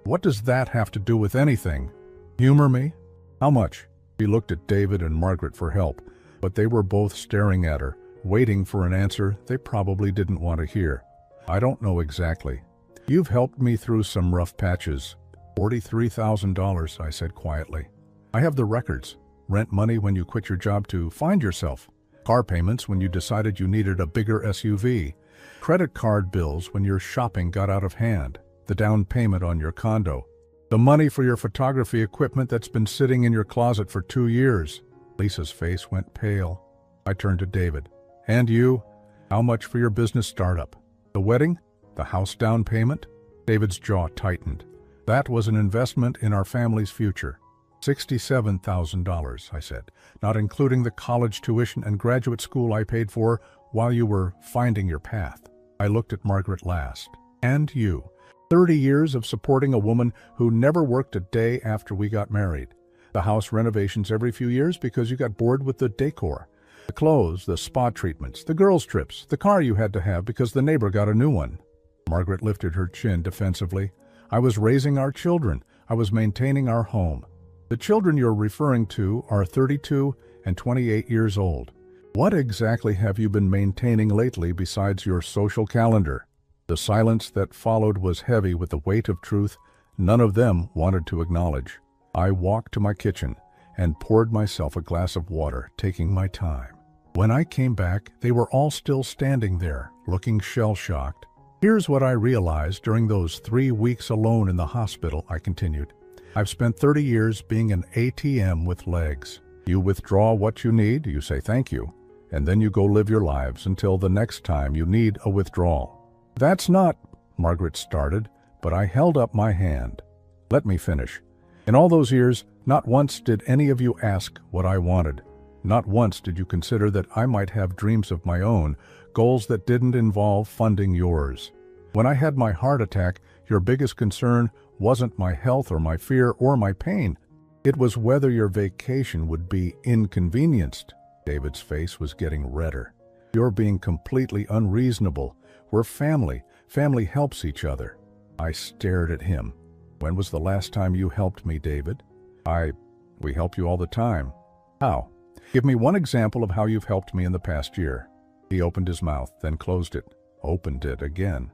What does that have to do with anything? Humor me? How much? She looked at David and Margaret for help, but they were both staring at her, waiting for an answer they probably didn't want to hear. I don't know exactly. You've helped me through some rough patches. $43,000, I said quietly. I have the records. Rent money when you quit your job to find yourself. Car payments when you decided you needed a bigger SUV. Credit card bills when your shopping got out of hand. The down payment on your condo. The money for your photography equipment that's been sitting in your closet for 2 years. Lisa's face went pale. I turned to David. And you? How much for your business startup? The wedding? The house down payment? David's jaw tightened. That was an investment in our family's future. $67,000, I said, not including the college tuition and graduate school I paid for while you were finding your path. I looked at Margaret last. And you. 30 years of supporting a woman who never worked a day after we got married. The house renovations every few years because you got bored with the decor. The clothes, the spa treatments, the girls' trips, the car you had to have because the neighbor got a new one. Margaret lifted her chin defensively. I was raising our children. I was maintaining our home. The children you're referring to are 32 and 28 years old. What exactly have you been maintaining lately besides your social calendar? The silence that followed was heavy with the weight of truth none of them wanted to acknowledge. I walked to my kitchen and poured myself a glass of water, taking my time. When I came back, they were all still standing there, looking shell-shocked. Here's what I realized during those 3 weeks alone in the hospital, I continued. I've spent 30 years being an ATM with legs. You withdraw what you need, you say thank you, and then you go live your lives until the next time you need a withdrawal. That's not, Margaret started, but I held up my hand. Let me finish. In all those years, Not once did any of you ask what I wanted. Not once did you consider that I might have dreams of my own, goals that didn't involve funding yours. When I had my heart attack, your biggest concern wasn't my health or my fear or my pain. It was whether your vacation would be inconvenienced. David's face was getting redder. You're being completely unreasonable. We're family. Family helps each other. I stared at him. When was the last time you helped me, David? We help you all the time. How? Give me one example of how you've helped me in the past year. He opened his mouth, then closed it, opened it again.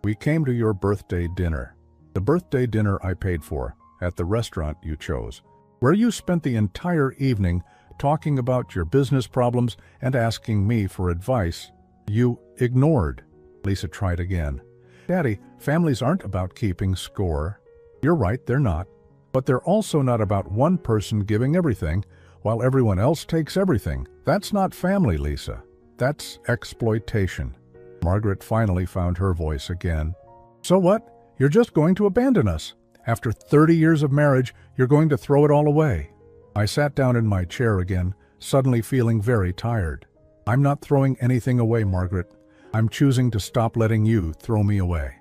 We came to your birthday dinner. The birthday dinner I paid for, at the restaurant you chose, where you spent the entire evening talking about your business problems and asking me for advice. You ignored. Lisa tried again. Daddy, families aren't about keeping score. You're right, they're not. But they're also not about one person giving everything, while everyone else takes everything. That's not family, Lisa. That's exploitation. Margaret finally found her voice again. So what? You're just going to abandon us. After 30 years of marriage, you're going to throw it all away. I sat down in my chair again, suddenly feeling very tired. I'm not throwing anything away, Margaret. I'm choosing to stop letting you throw me away.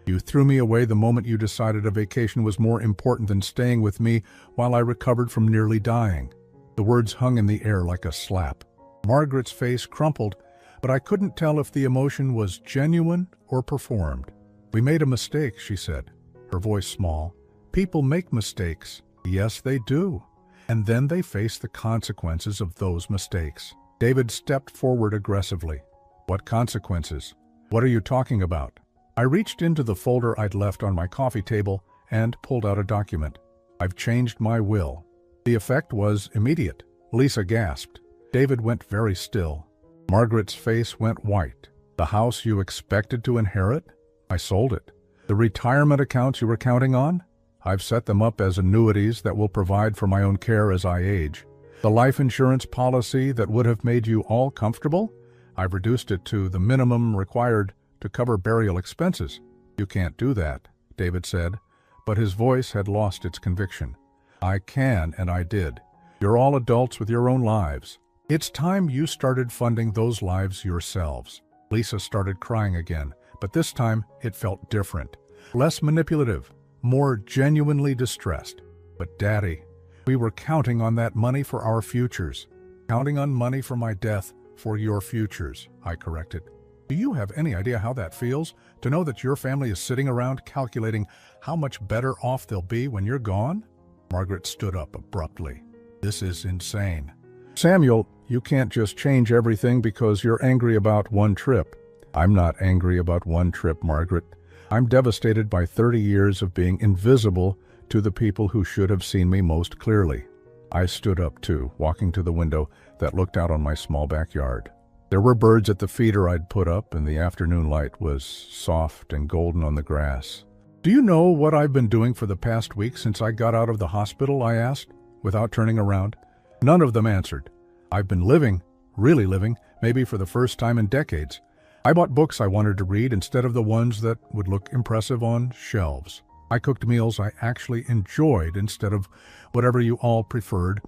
You threw me away the moment you decided a vacation was more important than staying with me while I recovered from nearly dying. The words hung in the air like a slap. Margaret's face crumpled, but I couldn't tell if the emotion was genuine or performed. We made a mistake, she said, her voice small. People make mistakes. Yes, they do. And then they face the consequences of those mistakes. David stepped forward aggressively. What consequences? What are you talking about? I reached into the folder I'd left on my coffee table and pulled out a document. I've changed my will. The effect was immediate. Lisa gasped. David went very still. Margaret's face went white. The house you expected to inherit? I sold it. The retirement accounts you were counting on? I've set them up as annuities that will provide for my own care as I age. The life insurance policy that would have made you all comfortable? I've reduced it to the minimum required to cover burial expenses. You can't do that, David said, but his voice had lost its conviction. I can, and I did. You're all adults with your own lives. It's time you started funding those lives yourselves. Lisa started crying again, but this time it felt different. Less manipulative, more genuinely distressed. But Daddy, we were counting on that money for our futures. Counting on money for my death for your futures, I corrected. Do you have any idea how that feels, to know that your family is sitting around calculating how much better off they'll be when you're gone? Margaret stood up abruptly. This is insane. Samuel, you can't just change everything because you're angry about one trip. I'm not angry about one trip, Margaret. I'm devastated by 30 years of being invisible to the people who should have seen me most clearly. I stood up too, walking to the window that looked out on my small backyard. There were birds at the feeder I'd put up, and the afternoon light was soft and golden on the grass. Do you know what I've been doing for the past week since I got out of the hospital? I asked, without turning around. None of them answered. I've been living, really living, maybe for the first time in decades. I bought books I wanted to read instead of the ones that would look impressive on shelves. I cooked meals I actually enjoyed instead of whatever you all preferred.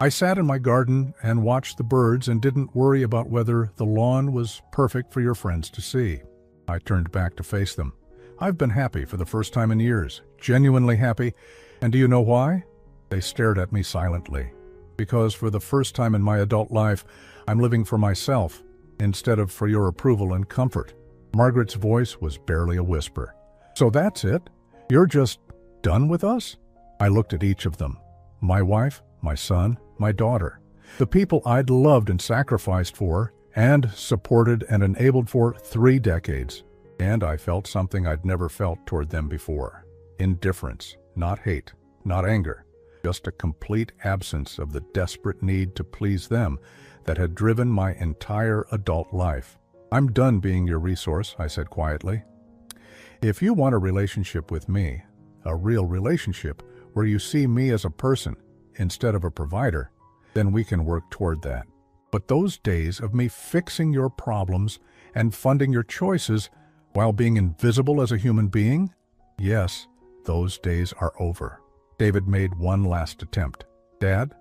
I sat in my garden and watched the birds and didn't worry about whether the lawn was perfect for your friends to see. I turned back to face them. I've been happy for the first time in years, genuinely happy. And do you know why? They stared at me silently. Because for the first time in my adult life, I'm living for myself instead of for your approval and comfort. Margaret's voice was barely a whisper. So that's it? You're just done with us? I looked at each of them. My wife, my son, my daughter. The people I'd loved and sacrificed for, and supported and enabled for 3 decades. And I felt something I'd never felt toward them before. Indifference, not hate, not anger. Just a complete absence of the desperate need to please them that had driven my entire adult life. I'm done being your resource, I said quietly. If you want a relationship with me, a real relationship where you see me as a person instead of a provider, then we can work toward that. But those days of me fixing your problems and funding your choices while being invisible as a human being, yes, those days are over. David made one last attempt. "Dad,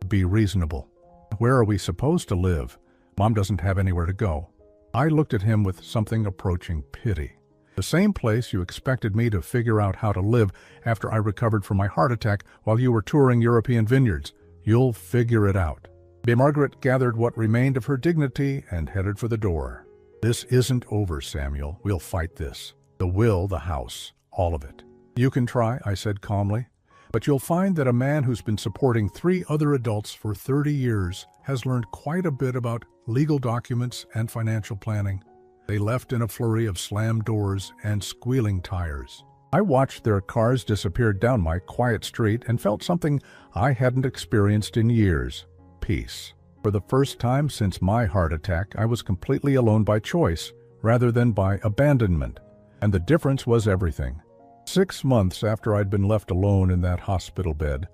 be reasonable. Where are we supposed to live? Mom doesn't have anywhere to go." I looked at him with something approaching pity. "The same place you expected me to figure out how to live after I recovered from my heart attack while you were touring European vineyards. You'll figure it out." Margaret gathered what remained of her dignity and headed for the door. "This isn't over, Samuel. We'll fight this. The will, the house, all of it." "You can try," I said calmly, "but you'll find that a man who's been supporting 3 other adults for 30 years has learned quite a bit about legal documents and financial planning." They left in a flurry of slammed doors and squealing tires. I watched their cars disappear down my quiet street and felt something I hadn't experienced in years: peace. For the first time since my heart attack, I was completely alone by choice rather than by abandonment, and the difference was everything. 6 months after I'd been left alone in that hospital bed,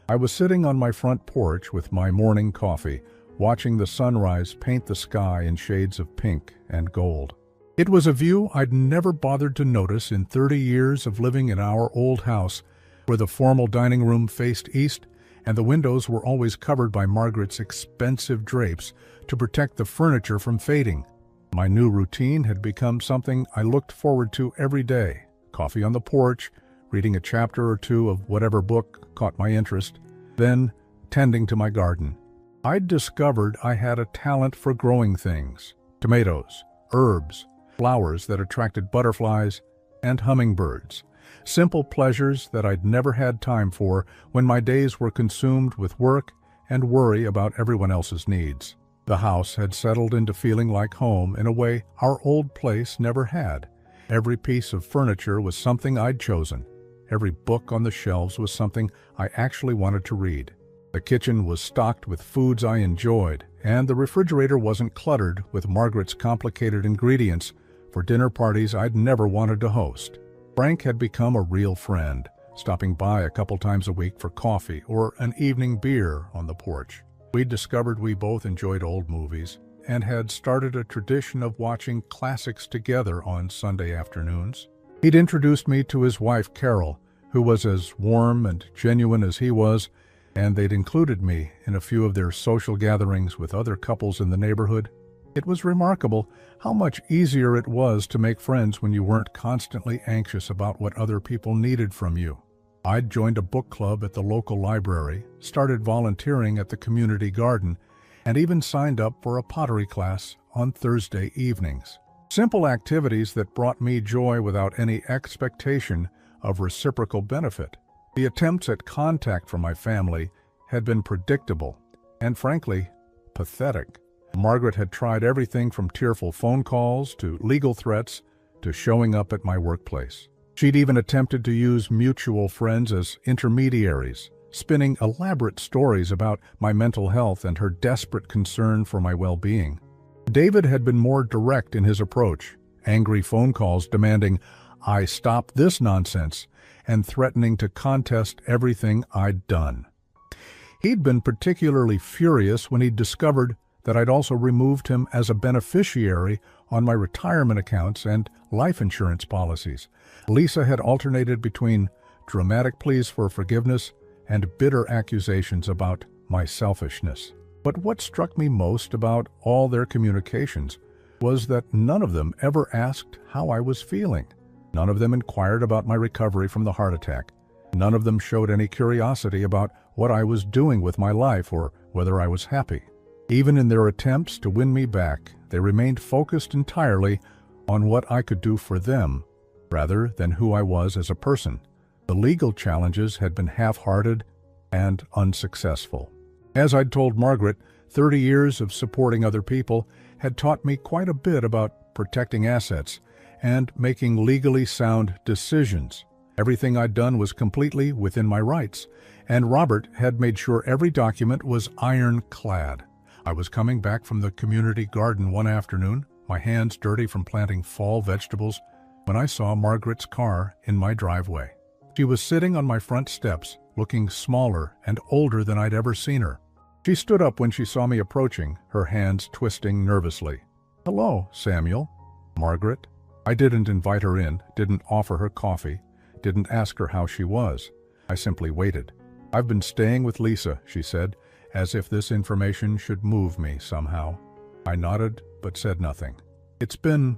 I was sitting on my front porch with my morning coffee, watching the sunrise paint the sky in shades of pink and gold. It was a view I'd never bothered to notice in 30 years of living in our old house, where the formal dining room faced east and the windows were always covered by Margaret's expensive drapes to protect the furniture from fading. My new routine had become something I looked forward to every day: coffee on the porch, reading a chapter or two of whatever book caught my interest, then tending to my garden. I'd discovered I had a talent for growing things: tomatoes, herbs, flowers that attracted butterflies, and hummingbirds. Simple pleasures that I'd never had time for when my days were consumed with work and worry about everyone else's needs. The house had settled into feeling like home in a way our old place never had. Every piece of furniture was something I'd chosen. Every book on the shelves was something I actually wanted to read. The kitchen was stocked with foods I enjoyed, and the refrigerator wasn't cluttered with Margaret's complicated ingredients for dinner parties I'd never wanted to host. Frank had become a real friend, stopping by a couple times a week for coffee or an evening beer on the porch. We'd discovered we both enjoyed old movies and had started a tradition of watching classics together on Sunday afternoons. He'd introduced me to his wife, Carol, who was as warm and genuine as he was, and they'd included me in a few of their social gatherings with other couples in the neighborhood. It was remarkable how much easier it was to make friends when you weren't constantly anxious about what other people needed from you. I'd joined a book club at the local library, started volunteering at the community garden, and even signed up for a pottery class on Thursday evenings. Simple activities that brought me joy without any expectation of reciprocal benefit. The attempts at contact from my family had been predictable and, frankly, pathetic. Margaret had tried everything from tearful phone calls to legal threats to showing up at my workplace. She'd even attempted to use mutual friends as intermediaries, spinning elaborate stories about my mental health and her desperate concern for my well-being. David had been more direct in his approach, angry phone calls demanding I stop this nonsense and threatening to contest everything I'd done. He'd been particularly furious when he'd discovered that I'd also removed him as a beneficiary on my retirement accounts and life insurance policies. Lisa had alternated between dramatic pleas for forgiveness and bitter accusations about my selfishness. But what struck me most about all their communications was that none of them ever asked how I was feeling. None of them inquired about my recovery from the heart attack. None of them showed any curiosity about what I was doing with my life or whether I was happy. Even in their attempts to win me back, they remained focused entirely on what I could do for them, rather than who I was as a person. The legal challenges had been half-hearted and unsuccessful. As I'd told Margaret, 30 years of supporting other people had taught me quite a bit about protecting assets and making legally sound decisions. Everything I'd done was completely within my rights, and Robert had made sure every document was ironclad. I was coming back from the community garden one afternoon, my hands dirty from planting fall vegetables, when I saw Margaret's car in my driveway. She was sitting on my front steps, looking smaller and older than I'd ever seen her. She stood up when she saw me approaching, her hands twisting nervously. "Hello, Samuel." "Margaret?" I didn't invite her in, didn't offer her coffee, didn't ask her how she was. I simply waited. "I've been staying with Lisa," she said, as if this information should move me somehow. I nodded, but said nothing. "It's been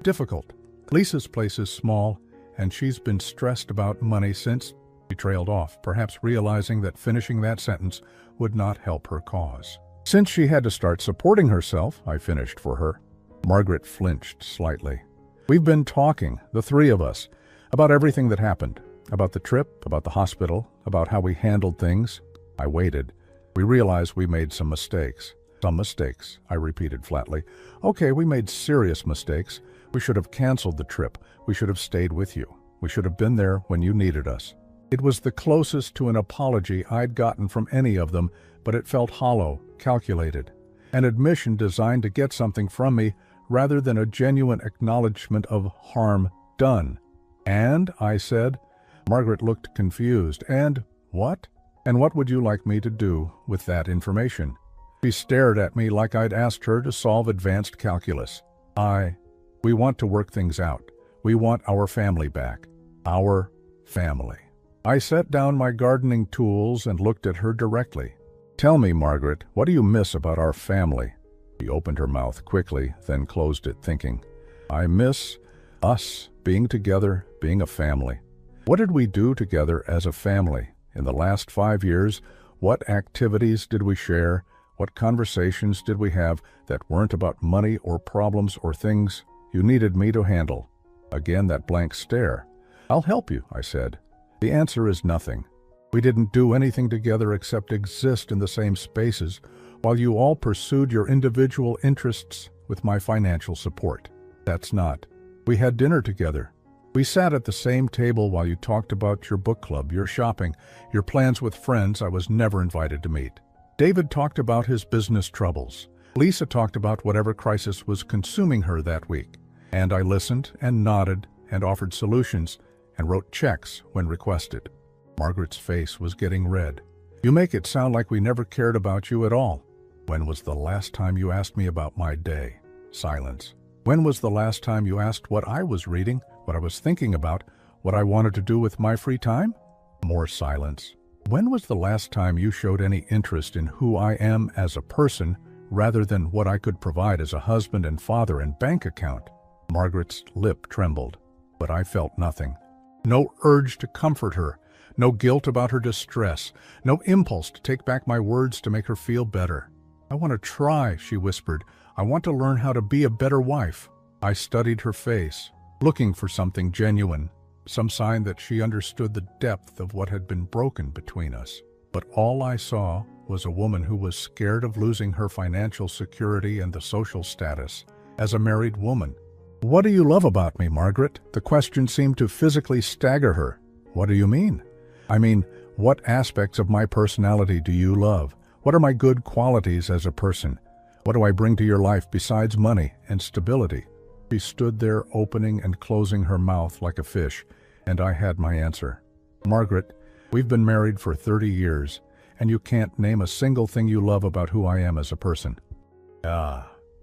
difficult. Lisa's place is small, and she's been stressed about money since—" She trailed off, perhaps realizing that finishing that sentence would not help her cause. "Since she had to start supporting herself," I finished for her. Margaret flinched slightly. "We've been talking, the three of us, about everything that happened. About the trip, about the hospital, about how we handled things." I waited. "We realized we made some mistakes." "Some mistakes," I repeated flatly. "Okay, we made serious mistakes. We should have canceled the trip. We should have stayed with you. We should have been there when you needed us." It was the closest to an apology I'd gotten from any of them, but it felt hollow, calculated. An admission designed to get something from me rather than a genuine acknowledgement of harm done. "And?" I said. Margaret looked confused. "And what? And what would you like me to do with that information?" She stared at me like I'd asked her to solve advanced calculus. We want to work things out. We want our family back. Our family." I set down my gardening tools and looked at her directly. "Tell me, Margaret, what do you miss about our family?" She opened her mouth quickly, then closed it, thinking. "I miss us, being together, being a family. What did we do together as a family? In the last 5 years, what activities did we share? What conversations did we have that weren't about money or problems or things you needed me to handle?" Again that blank stare. "I'll help you," I said. "The answer is nothing. We didn't do anything together except exist in the same spaces while you all pursued your individual interests with my financial support. That's not. We had dinner together. We sat at the same table while you talked about your book club, your shopping, your plans with friends I was never invited to meet. David talked about his business troubles. Lisa talked about whatever crisis was consuming her that week. And I listened and nodded and offered solutions and wrote checks when requested." Margaret's face was getting red. "You make it sound like we never cared about you at all. When was the last time you asked me about my day?" Silence. "When was the last time you asked what I was reading, what I was thinking about, what I wanted to do with my free time?" More silence. "When was the last time you showed any interest in who I am as a person rather than what I could provide as a husband and father and bank account?" Margaret's lip trembled, but I felt nothing. No urge to comfort her, no guilt about her distress, no impulse to take back my words to make her feel better. "I want to try," she whispered. "I want to learn how to be a better wife." I studied her face, looking for something genuine, some sign that she understood the depth of what had been broken between us. But all I saw was a woman who was scared of losing her financial security and the social status as a married woman. "What do you love about me, Margaret?" The question seemed to physically stagger her. "What do you mean?" "I mean, what aspects of my personality do you love? What are my good qualities as a person? What do I bring to your life besides money and stability?" She stood there opening and closing her mouth like a fish, and I had my answer. "Margaret, we've been married for 30 years, and you can't name a single thing you love about who I am as a person."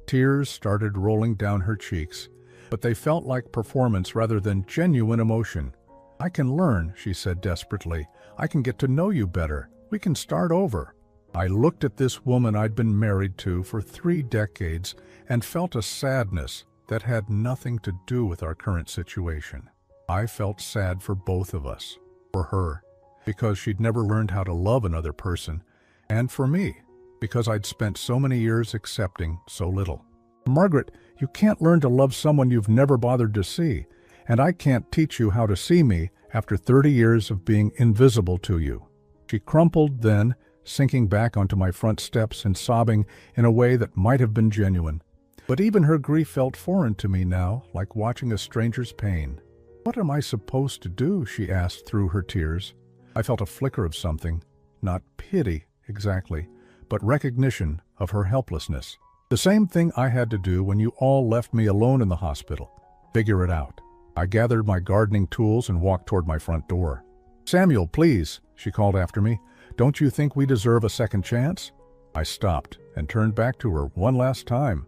Tears started rolling down her cheeks, but they felt like performance rather than genuine emotion. "I can learn," she said desperately. "I can get to know you better. We can start over." I looked at this woman I'd been married to for 3 decades and felt a sadness that had nothing to do with our current situation. I felt sad for both of us, for her, because she'd never learned how to love another person, and for me, because I'd spent so many years accepting so little. "Margaret, you can't learn to love someone you've never bothered to see, and I can't teach you how to see me after 30 years of being invisible to you." She crumpled then, sinking back onto my front steps and sobbing in a way that might have been genuine. But even her grief felt foreign to me now, like watching a stranger's pain. "What am I supposed to do?" she asked through her tears. I felt a flicker of something, not pity exactly, but recognition of her helplessness. The same thing I had to do when you all left me alone in the hospital. Figure it out. I gathered my gardening tools and walked toward my front door. "Samuel, please," she called after me. "Don't you think we deserve a second chance?" I stopped and turned back to her one last time.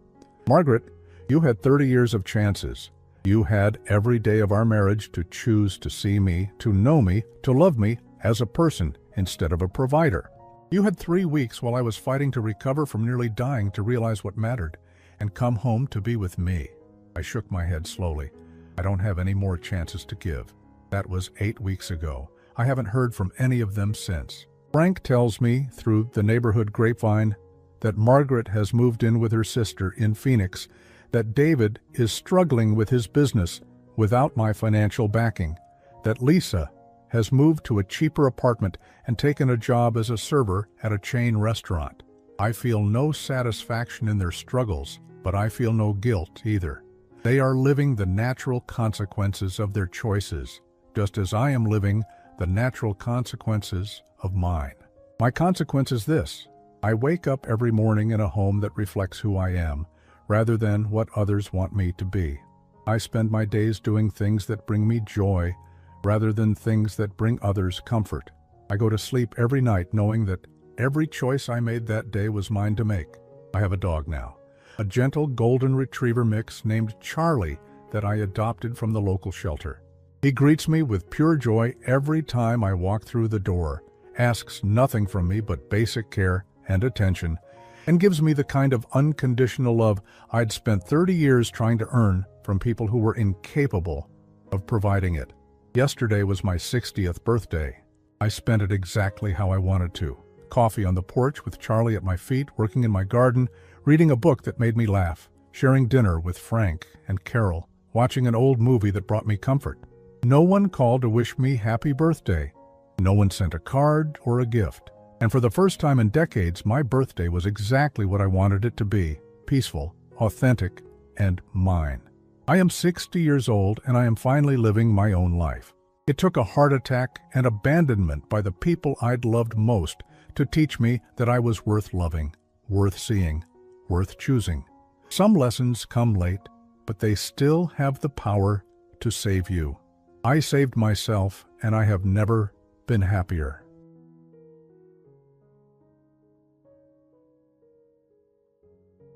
"Margaret, you had 30 years of chances. You had every day of our marriage to choose to see me, to know me, to love me, as a person instead of a provider. You had 3 weeks while I was fighting to recover from nearly dying to realize what mattered and come home to be with me. I shook my head slowly. I don't have any more chances to give. That was 8 weeks ago. I haven't heard from any of them since. Frank tells me through the neighborhood grapevine that Margaret has moved in with her sister in Phoenix, that David is struggling with his business without my financial backing, that Lisa has moved to a cheaper apartment and taken a job as a server at a chain restaurant. I feel no satisfaction in their struggles, but I feel no guilt either. They are living the natural consequences of their choices, just as I am living the natural consequences of mine. My consequence is this: I wake up every morning in a home that reflects who I am, rather than what others want me to be. I spend my days doing things that bring me joy, rather than things that bring others comfort. I go to sleep every night knowing that every choice I made that day was mine to make. I have a dog now, a gentle golden retriever mix named Charlie that I adopted from the local shelter. He greets me with pure joy every time I walk through the door, asks nothing from me but basic care and attention, and gives me the kind of unconditional love I'd spent 30 years trying to earn from people who were incapable of providing it. Yesterday was my 60th birthday. I spent it exactly how I wanted to. Coffee on the porch with Charlie at my feet, working in my garden, reading a book that made me laugh, sharing dinner with Frank and Carol, watching an old movie that brought me comfort. No one called to wish me happy birthday. No one sent a card or a gift. And for the first time in decades, my birthday was exactly what I wanted it to be: peaceful, authentic, and mine. I am 60 years old and I am finally living my own life. It took a heart attack and abandonment by the people I'd loved most to teach me that I was worth loving, worth seeing, worth choosing. Some lessons come late, but they still have the power to save you. I saved myself and I have never been happier.